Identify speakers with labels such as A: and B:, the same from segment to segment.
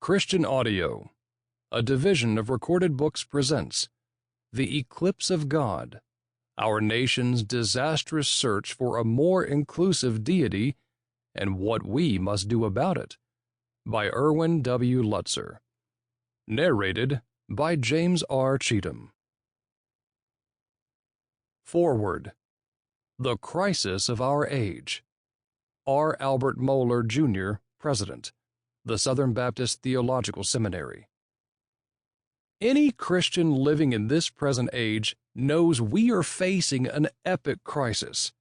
A: Christian Audio, a division of Recorded Books, presents The Eclipse of God, Our Nation's Disastrous Search for a More Inclusive Deity and What We Must Do About It, by Erwin W. Lutzer. Narrated by James R. Cheatham. Foreword. The Crisis of Our Age. R. Albert Mohler, Jr., President, the Southern Baptist Theological Seminary. Any Christian living in this present age knows we are facing an epic crisis.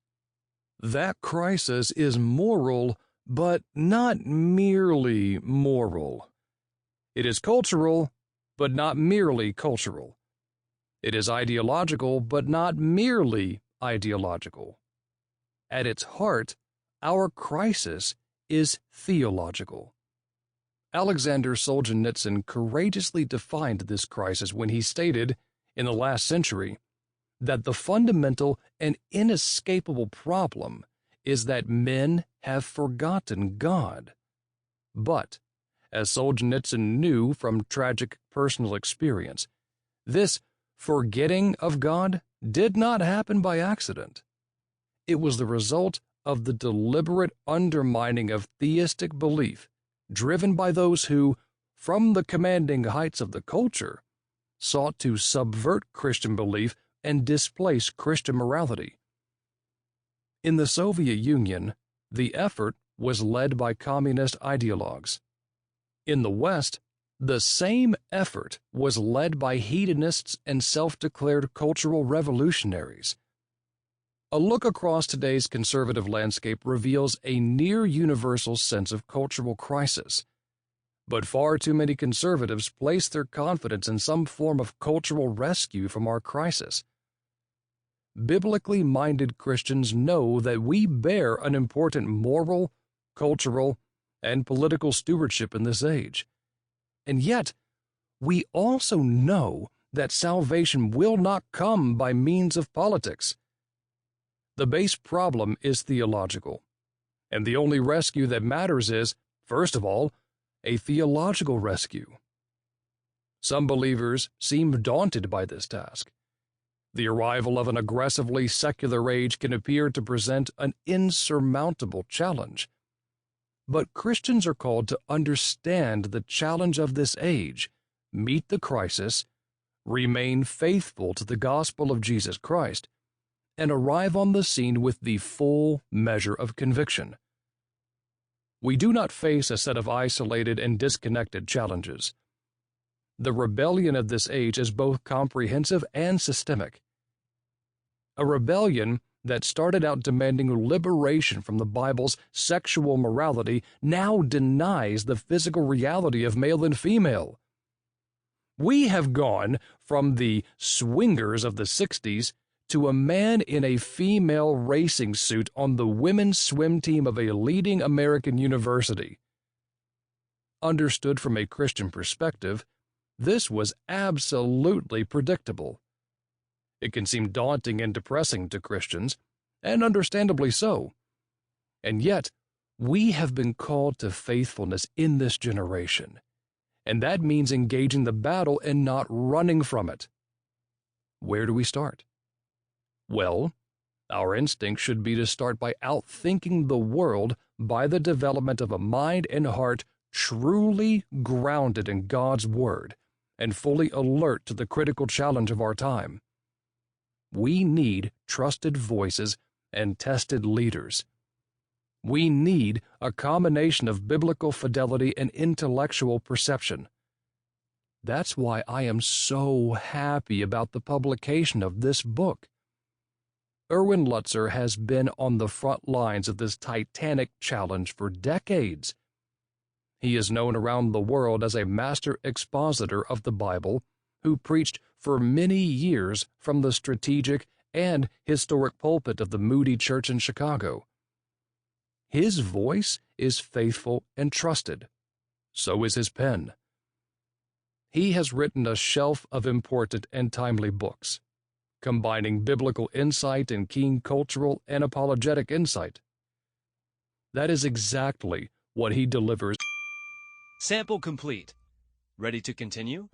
A: That crisis is moral, but not merely moral. It is cultural, but not merely cultural. It is ideological, but not merely ideological. At its heart, our crisis is theological. Alexander Solzhenitsyn courageously defined this crisis when he stated, in the last century, that the fundamental and inescapable problem is that men have forgotten God. But, as Solzhenitsyn knew from tragic personal experience, this forgetting of God did not happen by accident. It was the result of the deliberate undermining of theistic belief, driven by those who, from the commanding heights of the culture, sought to subvert Christian belief and displace Christian morality. In the Soviet Union, the effort was led by communist ideologues. In the West, the same effort was led by hedonists and self-declared cultural revolutionaries. A look across today's conservative landscape reveals a near-universal sense of cultural crisis. But far too many conservatives place their confidence in some form of cultural rescue from our crisis. Biblically minded Christians know that we bear an important moral, cultural, and political stewardship in this age. And yet, we also know that salvation will not come by means of politics. The base problem is theological, and the only rescue that matters is, first of all, a theological rescue. Some believers seem daunted by this task. The arrival of an aggressively secular age can appear to present an insurmountable challenge. But Christians are called to understand the challenge of this age, meet the crisis, remain faithful to the gospel of Jesus Christ, and arrive on the scene with the full measure of conviction. We do not face a set of isolated and disconnected challenges. The rebellion of this age is both comprehensive and systemic. A rebellion that started out demanding liberation from the Bible's sexual morality now denies the physical reality of male and female. We have gone from the swingers of the 60s to a man in a female racing suit on the women's swim team of a leading American university. Understood from a Christian perspective, this was absolutely predictable. It can seem daunting and depressing to Christians, and understandably so. And yet, we have been called to faithfulness in this generation, and that means engaging the battle and not running from it. Where do we start? Well, our instinct should be to start by outthinking the world by the development of a mind and heart truly grounded in God's Word and fully alert to the critical challenge of our time. We need trusted voices and tested leaders. We need a combination of biblical fidelity and intellectual perception. That's why I am so happy about the publication of this book. Erwin Lutzer has been on the front lines of this titanic challenge for decades. He is known around the world as a master expositor of the Bible, who preached for many years from the strategic and historic pulpit of the Moody Church in Chicago. His voice is faithful and trusted. So is his pen. He has written a shelf of important and timely books, combining biblical insight and keen cultural and apologetic insight. That is exactly what he delivers.
B: Sample complete. Ready to continue?